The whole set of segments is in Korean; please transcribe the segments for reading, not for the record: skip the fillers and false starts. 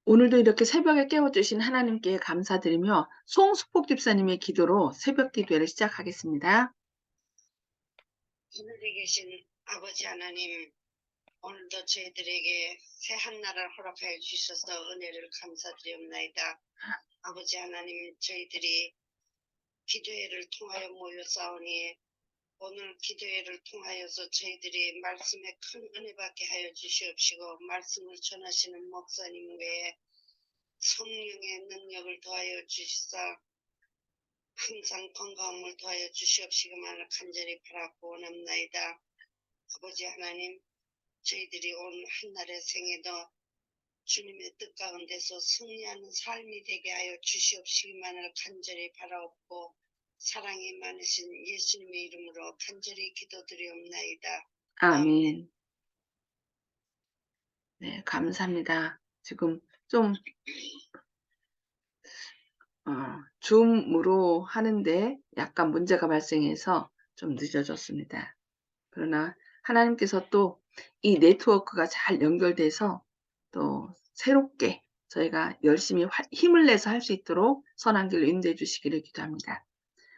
오늘도 이렇게 새벽에 깨워주신 하나님께 감사드리며 송수복 집사님의 기도로 새벽 기도회를 시작하겠습니다. 하늘에 계신 아버지 하나님, 오늘도 저희들에게 새 한날을 허락하여 주셔서 은혜를 감사드리옵나이다. 아버지 하나님, 저희들이 기도회를 통하여 모여싸우니 오늘 기도회를 통하여서 저희들이 말씀에 큰 은혜 받게 하여 주시옵시고, 말씀을 전하시는 목사님 외에 성령의 능력을 더하여 주시사 항상 건강을 더하여 주시옵시기만을 간절히 바라고 원합나이다. 아버지 하나님, 저희들이 오늘 한날의 생에도 주님의 뜻 가운데서 승리하는 삶이 되게 하여 주시옵시기만을 간절히 바라옵고, 사랑이 많으신 예수님의 이름으로 간절히 기도드리옵나이다. 아멘. 네, 감사합니다. 지금 좀 줌으로 하는데 약간 문제가 발생해서 좀 늦어졌습니다. 그러나 하나님께서 또 이 네트워크가 잘 연결돼서 또 새롭게 저희가 열심히 힘을 내서 할 수 있도록 선한 길로 인도해 주시기를 기도합니다.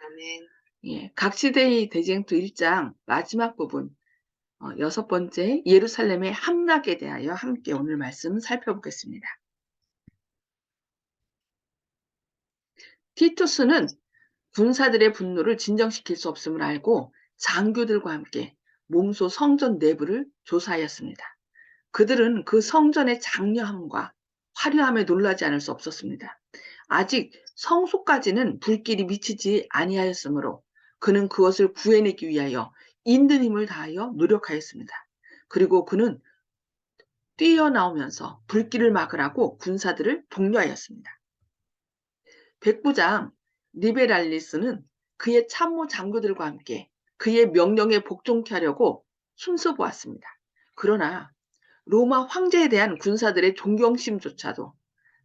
아멘. 예, 각시대의 대쟁투 1장 마지막 부분 6번째 예루살렘의 함락에 대하여 함께 오늘 말씀 살펴보겠습니다. 티투스는 군사들의 분노를 진정시킬 수 없음을 알고 장교들과 함께 몸소 성전 내부를 조사하였습니다. 그들은 그 성전의 장려함과 화려함에 놀라지 않을 수 없었습니다. 아직 성소까지는 불길이 미치지 아니하였으므로 그는 그것을 구해내기 위하여 있는 힘을 다하여 노력하였습니다. 그리고 그는 뛰어나오면서 불길을 막으라고 군사들을 독려하였습니다. 백부장 리베랄리스는 그의 참모 장교들과 함께 그의 명령에 복종케 하려고 힘써보았습니다. 그러나 로마 황제에 대한 군사들의 존경심조차도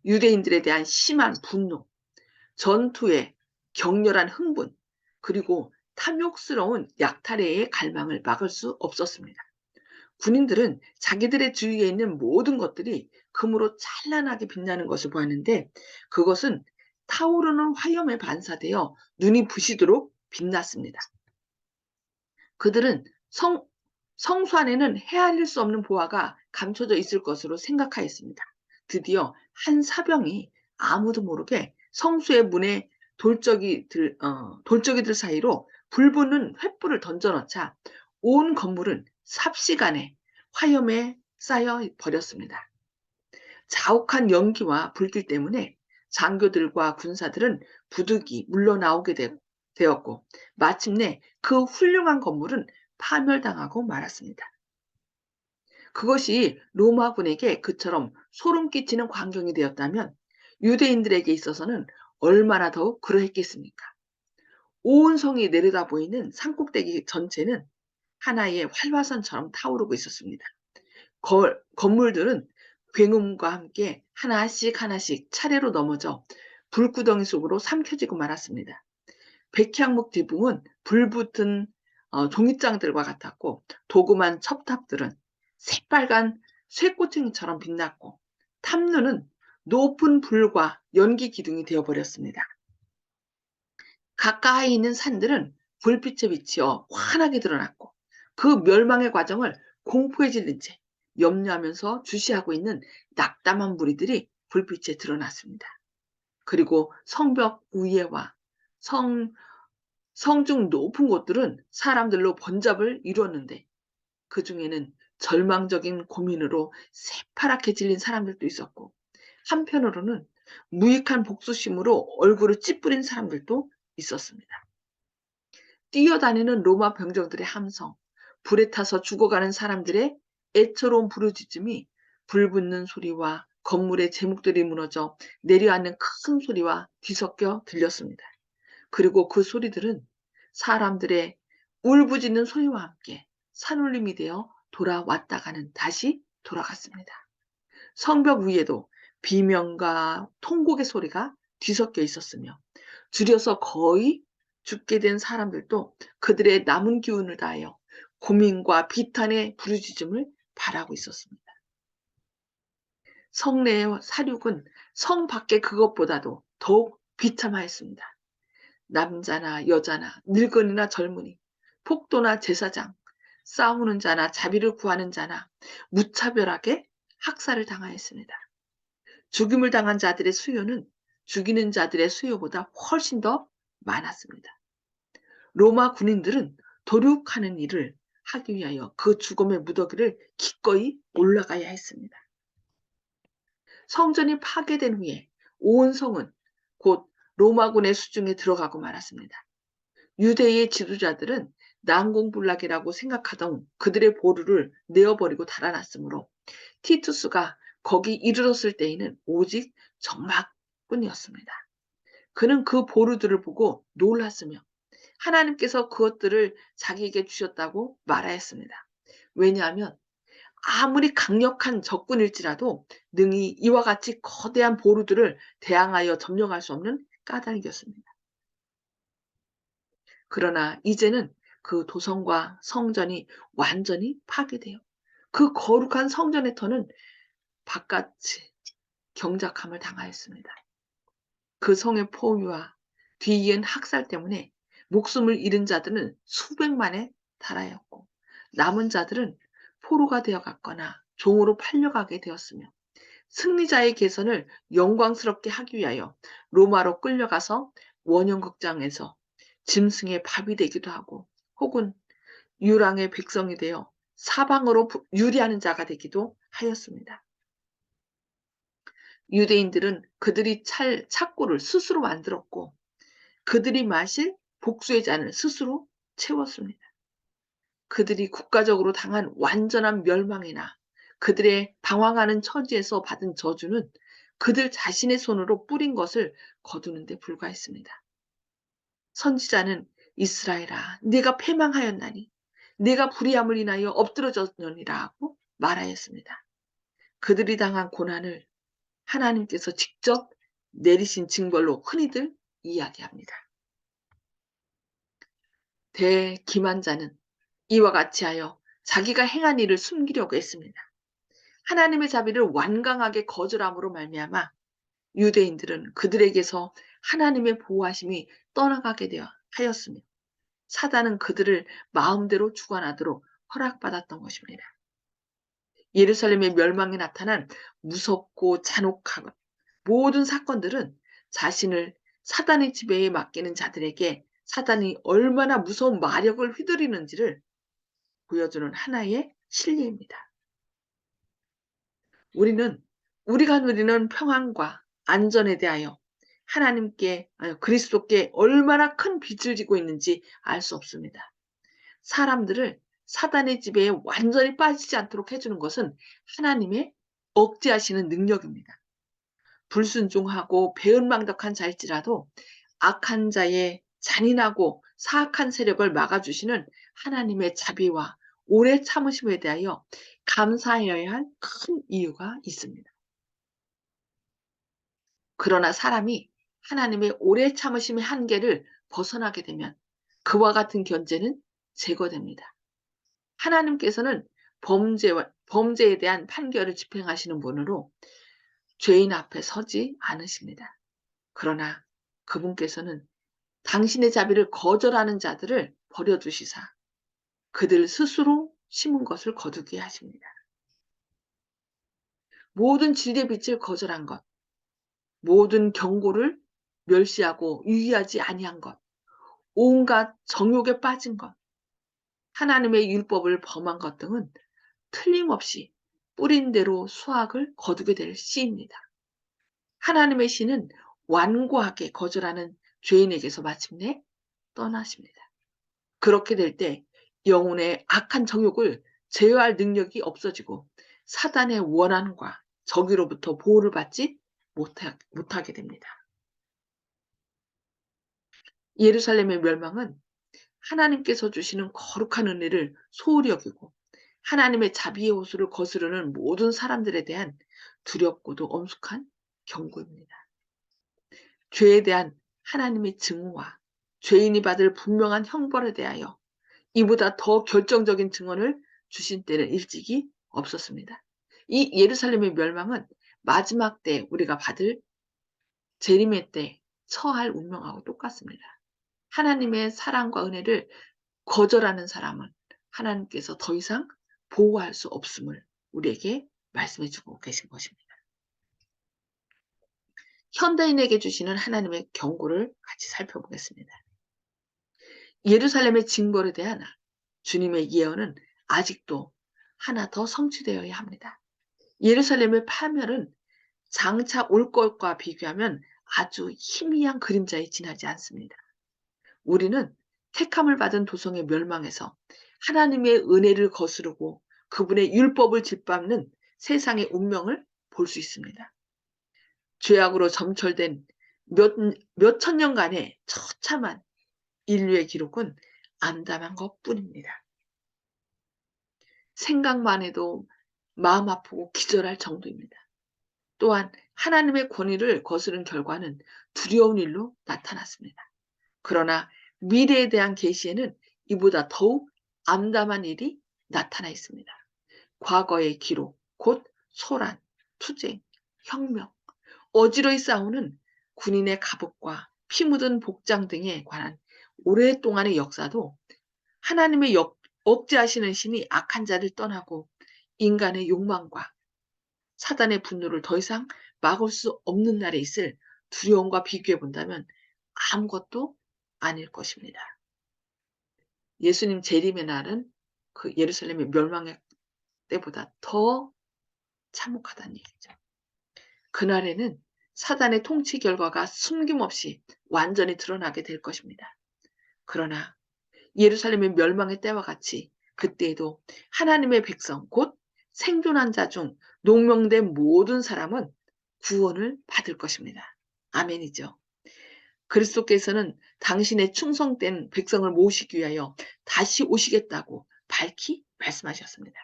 유대인들에 대한 심한 분노, 전투의 격렬한 흥분, 그리고 탐욕스러운 약탈의 갈망을 막을 수 없었습니다. 군인들은 자기들의 주위에 있는 모든 것들이 금으로 찬란하게 빛나는 것을 보았는데 그것은 타오르는 화염에 반사되어 눈이 부시도록 빛났습니다. 그들은 성수 안에는 헤아릴 수 없는 보화가 감춰져 있을 것으로 생각하였습니다. 드디어 한 사병이 아무도 모르게 성수의 문에 돌적이들 사이로 불 붙는 횃불을 던져넣자 온 건물은 삽시간에 화염에 쌓여 버렸습니다. 자욱한 연기와 불길 때문에 장교들과 군사들은 부득이 물러나오게 되었고 마침내 그 훌륭한 건물은 파멸당하고 말았습니다. 그것이 로마군에게 그처럼 소름 끼치는 광경이 되었다면 유대인들에게 있어서는 얼마나 더욱 그러했겠습니까? 온 성이 내려다 보이는 산꼭대기 전체는 하나의 활화산처럼 타오르고 있었습니다. 건물들은 굉음과 함께 하나씩 하나씩 차례로 넘어져 불구덩이 속으로 삼켜지고 말았습니다. 백향목 지붕은 불붙은 종잇장들과 같았고 도금한 첩탑들은 새빨간 쇠꼬챙이처럼 빛났고 탐루는 높은 불과 연기 기둥이 되어버렸습니다. 가까이 있는 산들은 불빛에 비치어 환하게 드러났고 그 멸망의 과정을 공포에 질린 채 염려하면서 주시하고 있는 낙담한 무리들이 불빛에 드러났습니다. 그리고 성벽 위에와 성중 높은 곳들은 사람들로 번잡을 이루었는데 그 중에는 절망적인 고민으로 새파랗게 질린 사람들도 있었고 한편으로는 무익한 복수심으로 얼굴을 찌푸린 사람들도 있었습니다. 뛰어다니는 로마 병정들의 함성, 불에 타서 죽어가는 사람들의 애처로운 부르짖음이 불붙는 소리와 건물의 제목들이 무너져 내려앉는 큰 소리와 뒤섞여 들렸습니다. 그리고 그 소리들은 사람들의 울부짖는 소리와 함께 산울림이 되어 돌아왔다가는 다시 돌아갔습니다. 성벽 위에도 비명과 통곡의 소리가 뒤섞여 있었으며 줄여서 거의 죽게 된 사람들도 그들의 남은 기운을 다하여 고민과 비탄의 부르짖음을 바라고 있었습니다. 성내의 사륙은 성 밖의 그것보다도 더욱 비참하였습니다. 남자나 여자나 늙은이나 젊은이, 폭도나 제사장, 싸우는 자나 자비를 구하는 자나 무차별하게 학살을 당하였습니다. 죽임을 당한 자들의 수요는 죽이는 자들의 수요보다 훨씬 더 많았습니다. 로마 군인들은 도륙하는 일을 하기 위하여 그 죽음의 무더기를 기꺼이 올라가야 했습니다. 성전이 파괴된 후에 온 성은 곧 로마군의 수중에 들어가고 말았습니다. 유대의 지도자들은 난공불락이라고 생각하던 그들의 보루를 내어버리고 달아났으므로 티투스가 거기 이르렀을 때에는 오직 적막뿐이었습니다. 그는 그 보루들을 보고 놀랐으며 하나님께서 그것들을 자기에게 주셨다고 말하였습니다. 왜냐하면 아무리 강력한 적군일지라도 능히 이와 같이 거대한 보루들을 대항하여 점령할 수 없는 까닭이었습니다. 그러나 이제는 그 도성과 성전이 완전히 파괴되어 그 거룩한 성전의 터는 바깥이 경작함을 당하였습니다. 그 성의 포위와 뒤이은 학살 때문에 목숨을 잃은 자들은 수백만에 달하였고 남은 자들은 포로가 되어갔거나 종으로 팔려가게 되었으며 승리자의 계선을 영광스럽게 하기 위하여 로마로 끌려가서 원형극장에서 짐승의 밥이 되기도 하고 혹은 유랑의 백성이 되어 사방으로 유리하는 자가 되기도 하였습니다. 유대인들은 그들이 찰 착고를 스스로 만들었고 그들이 마실 복수의 잔을 스스로 채웠습니다. 그들이 국가적으로 당한 완전한 멸망이나 그들의 방황하는 처지에서 받은 저주는 그들 자신의 손으로 뿌린 것을 거두는 데 불과했습니다. 선지자는 이스라엘아 네가 패망하였나니 네가 불의함을 인하여 엎드러졌느니라 하고 말하였습니다. 그들이 당한 고난을 하나님께서 직접 내리신 징벌로 흔히들 이야기합니다. 대기만자는 이와 같이 하여 자기가 행한 일을 숨기려고 했습니다. 하나님의 자비를 완강하게 거절함으로 말미암아 유대인들은 그들에게서 하나님의 보호하심이 떠나가게 되어 하였으며 사단은 그들을 마음대로 주관하도록 허락받았던 것입니다. 예루살렘의 멸망에 나타난 무섭고 잔혹한 모든 사건들은 자신을 사단의 지배에 맡기는 자들에게 사단이 얼마나 무서운 마력을 휘두르는지를 보여주는 하나의 실리입니다. 우리가 누리는 평안과 안전에 대하여 하나님께 그리스도께 얼마나 큰 빚을 지고 있는지 알 수 없습니다. 사람들을 사단의 지배에 완전히 빠지지 않도록 해주는 것은 하나님의 억제하시는 능력입니다. 불순종하고 배은망덕한 자일지라도 악한 자의 잔인하고 사악한 세력을 막아주시는 하나님의 자비와 오래 참으심에 대하여 감사해야 할 큰 이유가 있습니다. 그러나 사람이 하나님의 오래 참으심의 한계를 벗어나게 되면 그와 같은 견제는 제거됩니다. 하나님께서는 범죄에 대한 판결을 집행하시는 분으로 죄인 앞에 서지 않으십니다. 그러나 그분께서는 당신의 자비를 거절하는 자들을 버려두시사 그들 스스로 심은 것을 거두게 하십니다. 모든 진리의 빛을 거절한 것, 모든 경고를 멸시하고 유의하지 아니한 것, 온갖 정욕에 빠진 것, 하나님의 율법을 범한 것 등은 틀림없이 뿌린 대로 수확을 거두게 될 씨입니다. 하나님의 씨는 완고하게 거절하는 죄인에게서 마침내 떠나십니다. 그렇게 될 때 영혼의 악한 정욕을 제어할 능력이 없어지고 사단의 원한과 저기로부터 보호를 받지 못하게 됩니다. 예루살렘의 멸망은 하나님께서 주시는 거룩한 은혜를 소홀히 여기고 하나님의 자비의 호수를 거스르는 모든 사람들에 대한 두렵고도 엄숙한 경고입니다. 죄에 대한 하나님의 증오와 죄인이 받을 분명한 형벌에 대하여 이보다 더 결정적인 증언을 주신 때는 일찍이 없었습니다. 이 예루살렘의 멸망은 마지막 때 우리가 받을 재림의 때 처할 운명하고 똑같습니다. 하나님의 사랑과 은혜를 거절하는 사람은 하나님께서 더 이상 보호할 수 없음을 우리에게 말씀해 주고 계신 것입니다. 현대인에게 주시는 하나님의 경고를 같이 살펴보겠습니다. 예루살렘의 징벌에 대한 주님의 예언은 아직도 하나 더 성취되어야 합니다. 예루살렘의 파멸은 장차 올 것과 비교하면 아주 희미한 그림자에 지나지 않습니다. 우리는 택함을 받은 도성의 멸망에서 하나님의 은혜를 거스르고 그분의 율법을 짓밟는 세상의 운명을 볼 수 있습니다. 죄악으로 점철된 몇천 년간의 처참한 인류의 기록은 암담한 것뿐입니다. 생각만 해도 마음 아프고 기절할 정도입니다. 또한 하나님의 권위를 거스른 결과는 두려운 일로 나타났습니다. 그러나 미래에 대한 계시에는 이보다 더욱 암담한 일이 나타나 있습니다. 과거의 기록, 곧 소란, 투쟁, 혁명, 어지러이 싸우는 군인의 갑옷과 피 묻은 복장 등에 관한 오랫동안의 역사도 하나님의 억제하시는 신이 악한 자를 떠나고 인간의 욕망과 사단의 분노를 더 이상 막을 수 없는 날에 있을 두려움과 비교해 본다면 아무것도 아닐 것입니다. 예수님 재림의 날은 그 예루살렘의 멸망의 때보다 더 참혹하다는 얘기죠. 그날에는 사단의 통치 결과가 숨김없이 완전히 드러나게 될 것입니다. 그러나 예루살렘의 멸망의 때와 같이 그때에도 하나님의 백성 곧 생존한 자 중 농명된 모든 사람은 구원을 받을 것입니다. 아멘이죠. 그리스도께서는 당신의 충성된 백성을 모시기 위하여 다시 오시겠다고 밝히 말씀하셨습니다.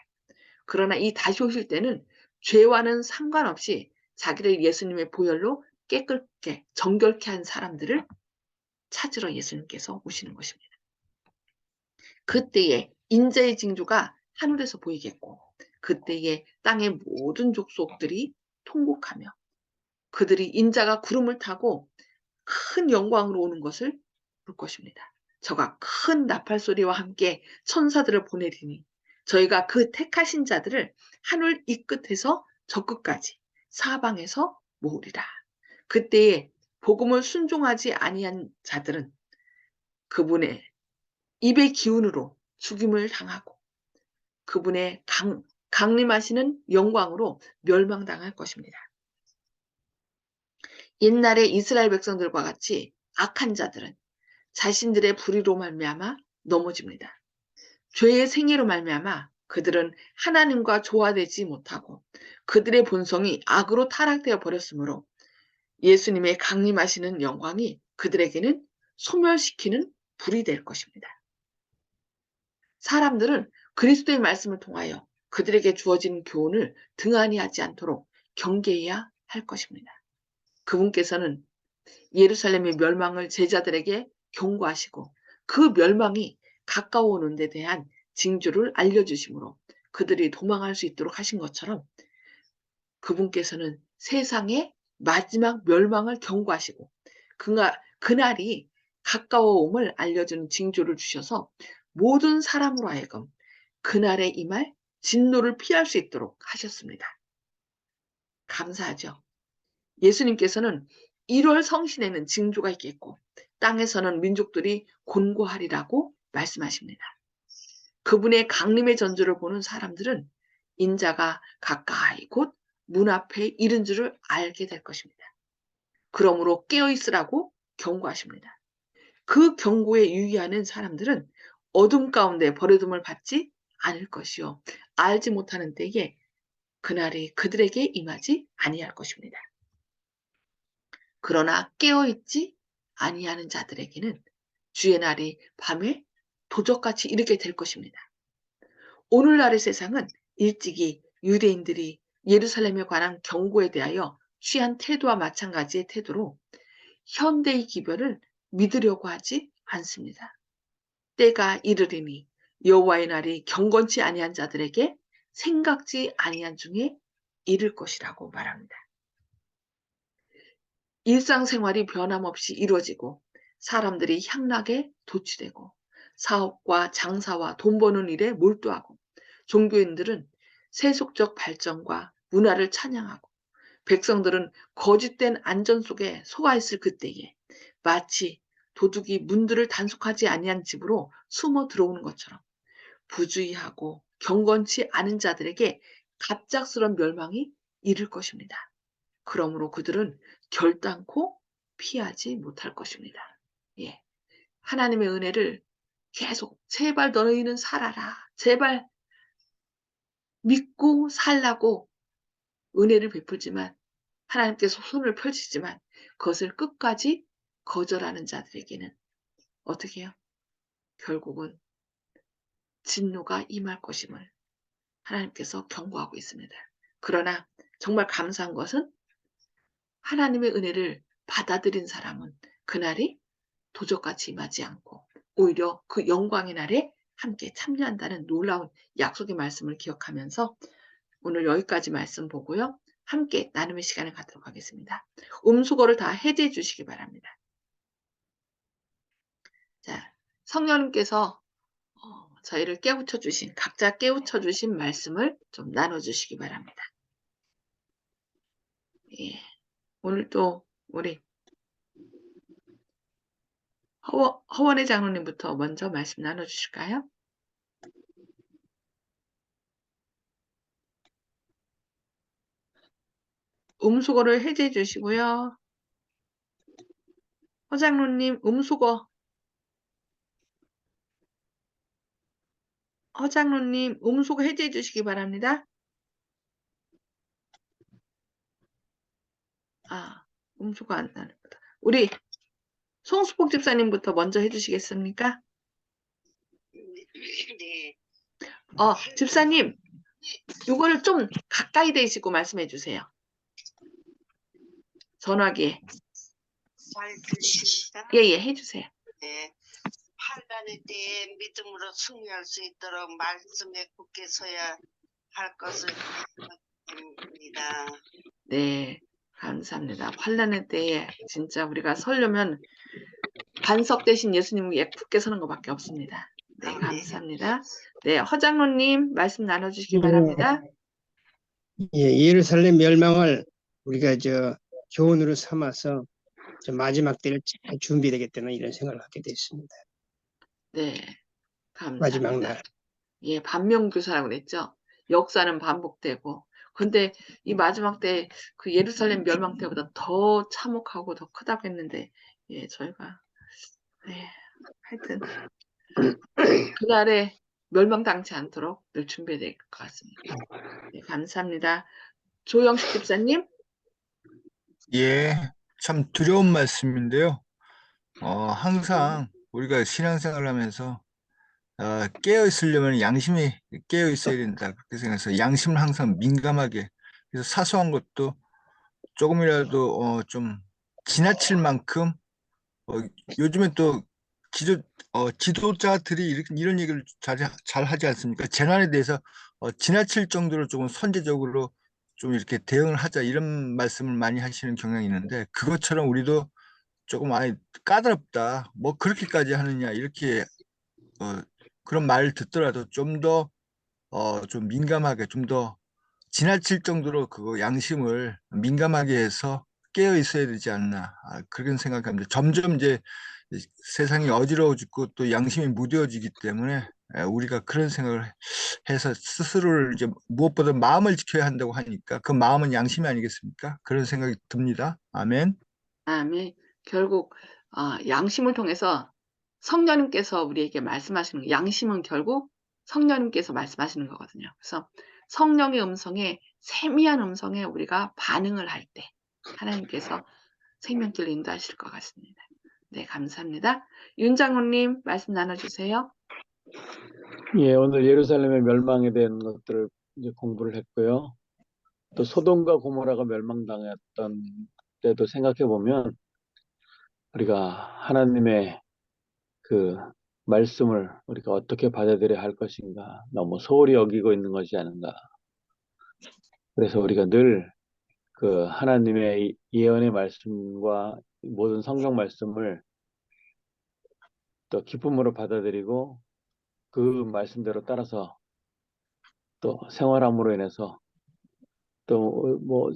그러나 이 다시 오실 때는 죄와는 상관없이 자기를 예수님의 보혈로 깨끗게 정결케 한 사람들을 찾으러 예수님께서 오시는 것입니다. 그때에 인자의 징조가 하늘에서 보이겠고 그때에 땅의 모든 족속들이 통곡하며 그들이 인자가 구름을 타고 큰 영광으로 오는 것을 볼 것입니다. 저가 큰 나팔 소리와 함께 천사들을 보내리니 저희가 그 택하신 자들을 하늘 이 끝에서 저 끝까지 사방에서 모으리라. 그때에 복음을 순종하지 아니한 자들은 그분의 입의 기운으로 죽임을 당하고 그분의 강림하시는 영광으로 멸망당할 것입니다. 옛날의 이스라엘 백성들과 같이 악한 자들은 자신들의 불의로 말미암아 넘어집니다. 죄의 생애로 말미암아 그들은 하나님과 조화되지 못하고 그들의 본성이 악으로 타락되어 버렸으므로 예수님의 강림하시는 영광이 그들에게는 소멸시키는 불이 될 것입니다. 사람들은 그리스도의 말씀을 통하여 그들에게 주어진 교훈을 등한히 하지 않도록 경계해야 할 것입니다. 그분께서는 예루살렘의 멸망을 제자들에게 경고하시고 그 멸망이 가까워오는 데 대한 징조를 알려주심으로 그들이 도망할 수 있도록 하신 것처럼 그분께서는 세상의 마지막 멸망을 경고하시고 그날이 가까워옴을 알려주는 징조를 주셔서 모든 사람으로 하여금 그날에 임할 진노를 피할 수 있도록 하셨습니다. 감사하죠. 예수님께서는 1월 성신에는 징조가 있겠고 땅에서는 민족들이 곤고하리라고 말씀하십니다. 그분의 강림의 전조를 보는 사람들은 인자가 가까이 곧 문 앞에 이른 줄을 알게 될 것입니다. 그러므로 깨어있으라고 경고하십니다. 그 경고에 유의하는 사람들은 어둠 가운데 버려둠을 받지 않을 것이요 알지 못하는 때에 그날이 그들에게 임하지 아니할 것입니다. 그러나 깨어있지 아니하는 자들에게는 주의 날이 밤에 도적같이 이르게 될 것입니다. 오늘날의 세상은 일찍이 유대인들이 예루살렘에 관한 경고에 대하여 취한 태도와 마찬가지의 태도로 현대의 기별을 믿으려고 하지 않습니다. 때가 이르리니 여호와의 날이 경건치 아니한 자들에게 생각지 아니한 중에 이를 것이라고 말합니다. 일상생활이 변함없이 이루어지고 사람들이 향락에 도취되고 사업과 장사와 돈 버는 일에 몰두하고 종교인들은 세속적 발전과 문화를 찬양하고 백성들은 거짓된 안전 속에 속아 있을 그때에 마치 도둑이 문들을 단속하지 아니한 집으로 숨어 들어오는 것처럼 부주의하고 경건치 않은 자들에게 갑작스런 멸망이 이를 것입니다. 그러므로 그들은 결단코 피하지 못할 것입니다. 예. 하나님의 은혜를 계속 제발 너희는 살아라. 제발 믿고 살라고 은혜를 베풀지만 하나님께서 손을 펼치지만 그것을 끝까지 거절하는 자들에게는 어떻게 해요? 결국은 진노가 임할 것임을 하나님께서 경고하고 있습니다. 그러나 정말 감사한 것은 하나님의 은혜를 받아들인 사람은 그날이 도적같이 임하지 않고 오히려 그 영광의 날에 함께 참여한다는 놀라운 약속의 말씀을 기억하면서 오늘 여기까지 말씀 보고요. 함께 나눔의 시간을 갖도록 하겠습니다. 음수거를 다 해제해 주시기 바랍니다. 자, 성령님께서 저희를 깨우쳐 주신, 각자 깨우쳐 주신 말씀을 좀 나눠주시기 바랍니다. 예. 오늘 또 우리 허원의 장로님부터 먼저 말씀 나눠주실까요? 음수거를 해제해 주시고요. 허장로님 허장로님 음수거 해제해 주시기 바랍니다. 음수거 안 나는 거다. 우리 송수복 집사님부터 먼저 해주시겠습니까? 네. 집사님, 이거를 좀 가까이 대시고 말씀해 주세요. 전화기에. 잘 들리십니까? 예, 해주세요. 네. 판단의 때에 믿음으로 승리할 수 있도록 말씀에 굳게 서야 할 것을 기도합니다. 네, 감사합니다. 환난의 때에 진짜 우리가 서려면 반석 대신 예수님을 굳게 서는 것밖에 없습니다. 네, 감사합니다. 네, 허장로님 말씀 나눠주시기 바랍니다. 예, 예루살렘 멸망을 우리가 교훈으로 삼아서 마지막 때를 잘 준비되겠다는 이런 생각을 하게 됐습니다. 네, 감사합니다. 마지막 날. 예, 반면교사라고 그랬죠. 역사는 반복되고. 근데 이 마지막 때 그 예루살렘 멸망 때보다 더 참혹하고 더 크다고 했는데, 예, 저희가, 네, 하여튼, 그날에 멸망당치 않도록 늘 준비해야 될 것 같습니다. 네, 감사합니다. 조영식 집사님? 예, 참 두려운 말씀인데요. 항상 우리가 신앙생활을 하면서 깨어 있으려면 양심이 깨어 있어야 된다. 그렇게 생각해서 양심을 항상 민감하게. 그래서 사소한 것도 조금이라도 좀 지나칠 만큼 요즘에 또 지도자들이 이런 얘기를 잘 하지 않습니까? 재난에 대해서 지나칠 정도로 조금 선제적으로 좀 이렇게 대응을 하자 이런 말씀을 많이 하시는 경향이 있는데 그것처럼 우리도 조금 까다롭다. 뭐 그렇게까지 하느냐 이렇게 그런 말을 듣더라도 좀 더 좀 민감하게 좀 더 지나칠 정도로 그거 양심을 민감하게 해서 깨어 있어야 되지 않나 그런 생각합니다. 점점 이제 세상이 어지러워지고 또 양심이 무뎌지기 때문에 우리가 그런 생각을 해서 스스로를 이제 무엇보다 마음을 지켜야 한다고 하니까 그 마음은 양심이 아니겠습니까? 그런 생각이 듭니다. 아멘. 아멘. 결국 양심을 통해서 성령님께서 우리에게 말씀하시는 거, 양심은 결국 성령님께서 말씀하시는 거거든요. 그래서 성령의 음성에 세미한 음성에 우리가 반응을 할 때 하나님께서 생명길로 인도하실 것 같습니다. 네, 감사합니다. 윤 장로님 말씀 나눠주세요. 예, 오늘 예루살렘의 멸망에 대한 것들을 이제 공부를 했고요. 또 소돔과 고모라가 멸망당했던 때도 생각해 보면 우리가 하나님의 그 말씀을 우리가 어떻게 받아들여야 할 것인가 너무 소홀히 여기고 있는 것이 아닌가. 그래서 우리가 늘 그 하나님의 예언의 말씀과 모든 성경 말씀을 또 기쁨으로 받아들이고 그 말씀대로 따라서 또 생활함으로 인해서 또 뭐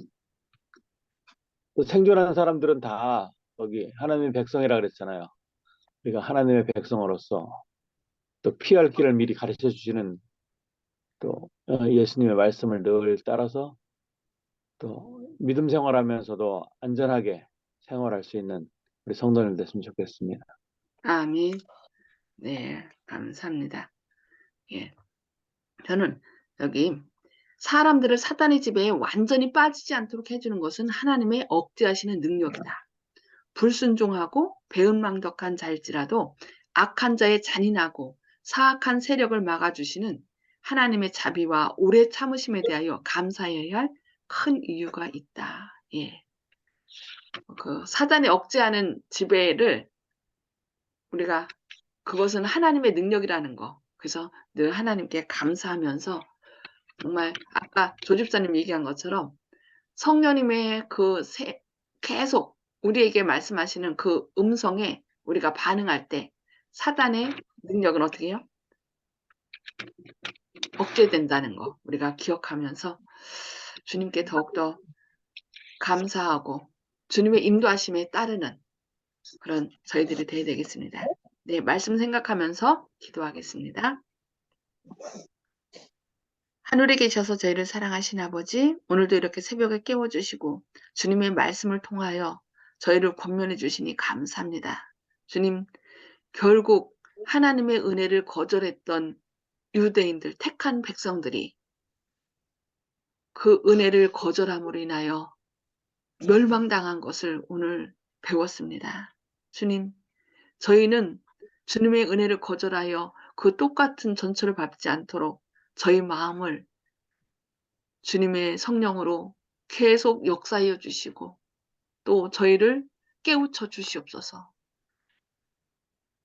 생존하는 사람들은 다 거기 하나님의 백성이라 그랬잖아요. 우리가 하나님의 백성으로서 또 피할 길을 미리 가르쳐 주시는 또 예수님의 말씀을 늘 따라서 또 믿음 생활하면서도 안전하게 생활할 수 있는 우리 성도님 됐으면 좋겠습니다. 아멘. 네, 감사합니다. 예. 저는 여기 사람들을 사단의 지배에 완전히 빠지지 않도록 해주는 것은 하나님의 억제하시는 능력이다. 불순종하고 배은망덕한 자일지라도 악한 자의 잔인하고 사악한 세력을 막아주시는 하나님의 자비와 오래 참으심에 대하여 감사해야 할 큰 이유가 있다. 예. 그 사단이 억제하는 지배를 우리가 그것은 하나님의 능력이라는 거. 그래서 늘 하나님께 감사하면서 정말 아까 조 집사님 얘기한 것처럼 성령님의 계속 우리에게 말씀하시는 그 음성에 우리가 반응할 때 사단의 능력은 어떻게 해요? 억제된다는 거 우리가 기억하면서 주님께 더욱더 감사하고 주님의 인도하심에 따르는 그런 저희들이 되어야 되겠습니다. 네, 말씀 생각하면서 기도하겠습니다. 하늘에 계셔서 저희를 사랑하신 아버지, 오늘도 이렇게 새벽에 깨워주시고 주님의 말씀을 통하여 저희를 권면해 주시니 감사합니다. 주님, 결국 하나님의 은혜를 거절했던 유대인들, 택한 백성들이 그 은혜를 거절함으로 인하여 멸망당한 것을 오늘 배웠습니다. 주님, 저희는 주님의 은혜를 거절하여 그 똑같은 전처를 밟지 않도록 저희 마음을 주님의 성령으로 계속 역사하여 주시고 또 저희를 깨우쳐 주시옵소서.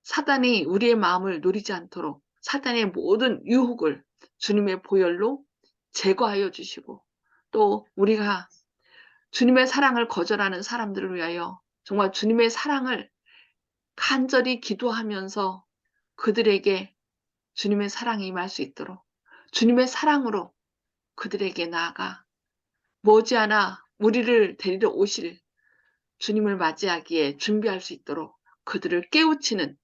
사단이 우리의 마음을 노리지 않도록 사단의 모든 유혹을 주님의 보혈로 제거하여 주시고 또 우리가 주님의 사랑을 거절하는 사람들을 위하여 정말 주님의 사랑을 간절히 기도하면서 그들에게 주님의 사랑이 임할 수 있도록 주님의 사랑으로 그들에게 나아가 머지않아 우리를 데리러 오실 주님을 맞이하기에 준비할 수 있도록 그들을 깨우치는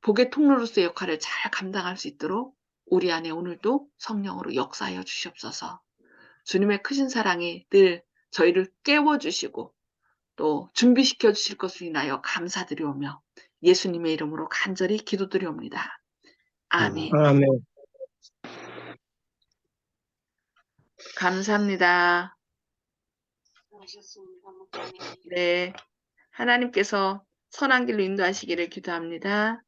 복의 통로로서의 역할을 잘 감당할 수 있도록 우리 안에 오늘도 성령으로 역사하여 주시옵소서. 주님의 크신 사랑이 늘 저희를 깨워주시고 또 준비시켜 주실 것을 인하여 감사드리오며 예수님의 이름으로 간절히 기도드리옵니다. 아멘. 아멘. 감사합니다. 하셨습니다, 목사님. 네, 하나님께서 선한 길로 인도하시기를 기도합니다.